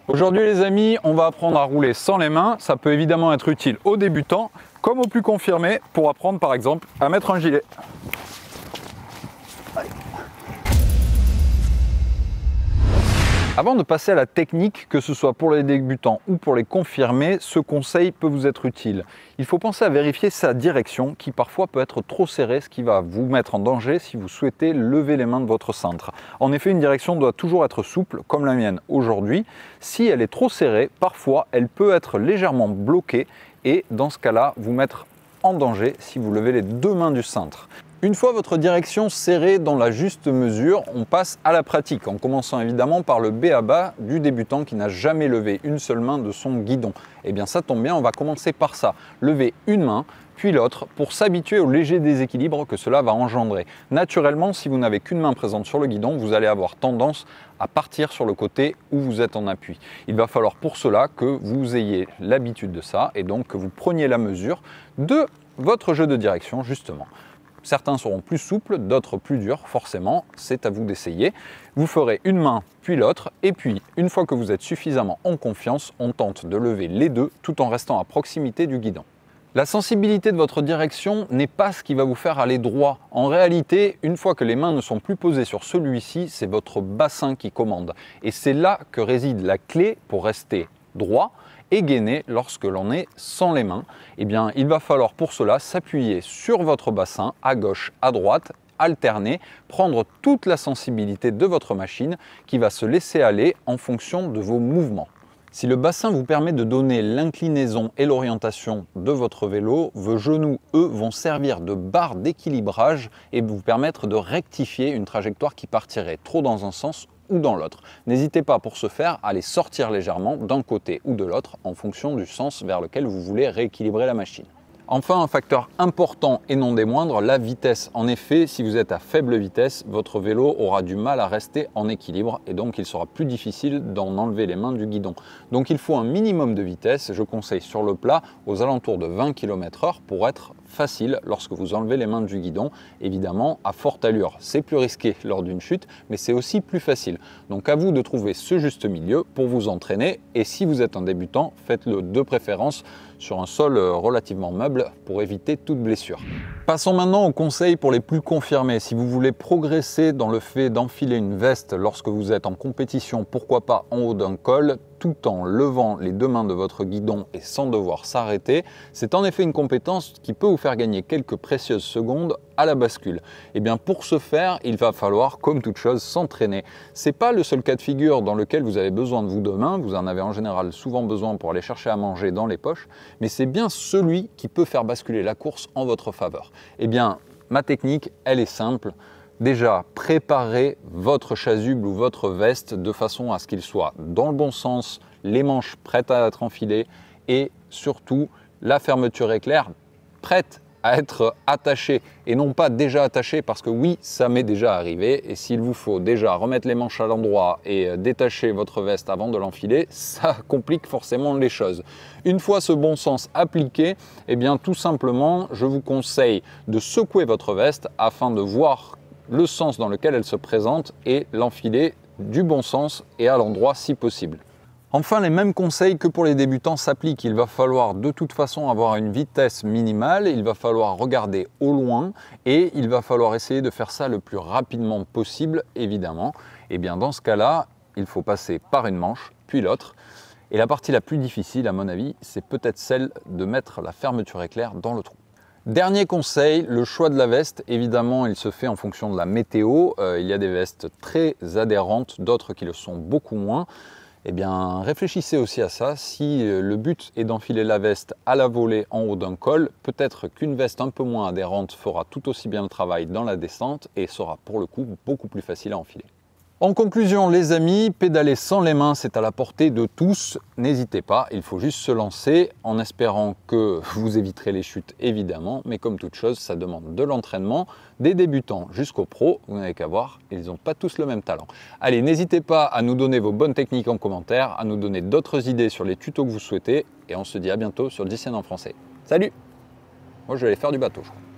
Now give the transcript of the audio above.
Aujourd'hui les amis, on va apprendre à rouler sans les mains. Ça peut évidemment être utile aux débutants comme aux plus confirmés pour apprendre par exemple à mettre un gilet. Avant de passer à la technique, que ce soit pour les débutants ou pour les confirmés, ce conseil peut vous être utile. Il faut penser à vérifier sa direction qui parfois peut être trop serrée, ce qui va vous mettre en danger si vous souhaitez lever les mains de votre cintre. En effet, une direction doit toujours être souple, comme la mienne aujourd'hui. Si elle est trop serrée, parfois elle peut être légèrement bloquée et dans ce cas-là, vous mettre en danger si vous levez les deux mains du cintre. Une fois votre direction serrée dans la juste mesure, on passe à la pratique, en commençant évidemment par le b.a.-ba du débutant qui n'a jamais levé une seule main de son guidon. Eh bien ça tombe bien, on va commencer par ça. Lever une main, puis l'autre, pour s'habituer au léger déséquilibre que cela va engendrer. Naturellement, si vous n'avez qu'une main présente sur le guidon, vous allez avoir tendance à partir sur le côté où vous êtes en appui. Il va falloir pour cela que vous ayez l'habitude de ça et donc que vous preniez la mesure de votre jeu de direction justement. Certains seront plus souples, d'autres plus durs, forcément, c'est à vous d'essayer. Vous ferez une main puis l'autre et puis une fois que vous êtes suffisamment en confiance, on tente de lever les deux tout en restant à proximité du guidon. La sensibilité de votre direction n'est pas ce qui va vous faire aller droit. En réalité, une fois que les mains ne sont plus posées sur celui-ci, c'est votre bassin qui commande. Et c'est là que réside la clé pour rester droit et gainer lorsque l'on est sans les mains. Eh bien, il va falloir pour cela s'appuyer sur votre bassin, à gauche, à droite, alterner, prendre toute la sensibilité de votre machine qui va se laisser aller en fonction de vos mouvements. Si le bassin vous permet de donner l'inclinaison et l'orientation de votre vélo, vos genoux, eux, vont servir de barre d'équilibrage et vous permettre de rectifier une trajectoire qui partirait trop dans un sens ou dans l'autre. N'hésitez pas pour ce faire à les sortir légèrement d'un côté ou de l'autre en fonction du sens vers lequel vous voulez rééquilibrer la machine. Enfin, un facteur important et non des moindres, la vitesse. En effet, si vous êtes à faible vitesse, votre vélo aura du mal à rester en équilibre et donc il sera plus difficile d'en enlever les mains du guidon. Donc il faut un minimum de vitesse, je conseille sur le plat aux alentours de 20 km/h pour être facile lorsque vous enlevez les mains du guidon. Évidemment, à forte allure, c'est plus risqué lors d'une chute, mais c'est aussi plus facile. Donc à vous de trouver ce juste milieu pour vous entraîner et si vous êtes un débutant, faites-le de préférence sur un sol relativement meuble pour éviter toute blessure. Passons maintenant aux conseils pour les plus confirmés. Si vous voulez progresser dans le fait d'enfiler une veste lorsque vous êtes en compétition, pourquoi pas en haut d'un col, tout en levant les deux mains de votre guidon et sans devoir s'arrêter, c'est en effet une compétence qui peut vous faire gagner quelques précieuses secondes à la bascule. Et bien pour ce faire, il va falloir, comme toute chose, s'entraîner. C'est pas le seul cas de figure dans lequel vous avez besoin de vous deux mains, vous en avez en général souvent besoin pour aller chercher à manger dans les poches, mais c'est bien celui qui peut faire basculer la course en votre faveur. Et bien ma technique, elle est simple. Déjà, préparez votre chasuble ou votre veste de façon à ce qu'il soit dans le bon sens, les manches prêtes à être enfilées et surtout la fermeture éclair prête à être attachée et non pas déjà attachée parce que oui, ça m'est déjà arrivé et s'il vous faut déjà remettre les manches à l'endroit et détacher votre veste avant de l'enfiler, ça complique forcément les choses. Une fois ce bon sens appliqué, eh bien tout simplement, je vous conseille de secouer votre veste afin de voir le sens dans lequel elle se présente et l'enfiler du bon sens et à l'endroit si possible. Enfin, les mêmes conseils que pour les débutants s'appliquent. Il va falloir de toute façon avoir une vitesse minimale, il va falloir regarder au loin et il va falloir essayer de faire ça le plus rapidement possible, évidemment. Et bien dans ce cas-là, il faut passer par une manche, puis l'autre. Et la partie la plus difficile, à mon avis, c'est peut-être celle de mettre la fermeture éclair dans le trou. Dernier conseil, le choix de la veste, évidemment il se fait en fonction de la météo, il y a des vestes très adhérentes, d'autres qui le sont beaucoup moins. Eh bien réfléchissez aussi à ça, si le but est d'enfiler la veste à la volée en haut d'un col, peut-être qu'une veste un peu moins adhérente fera tout aussi bien le travail dans la descente et sera pour le coup beaucoup plus facile à enfiler. En conclusion les amis, pédaler sans les mains c'est à la portée de tous, n'hésitez pas, il faut juste se lancer en espérant que vous éviterez les chutes évidemment, mais comme toute chose ça demande de l'entraînement, des débutants jusqu'aux pros, vous n'avez qu'à voir, ils n'ont pas tous le même talent. Allez, n'hésitez pas à nous donner vos bonnes techniques en commentaire, à nous donner d'autres idées sur les tutos que vous souhaitez et on se dit à bientôt sur Dicien en français. Salut! Moi je vais aller faire du bateau je crois.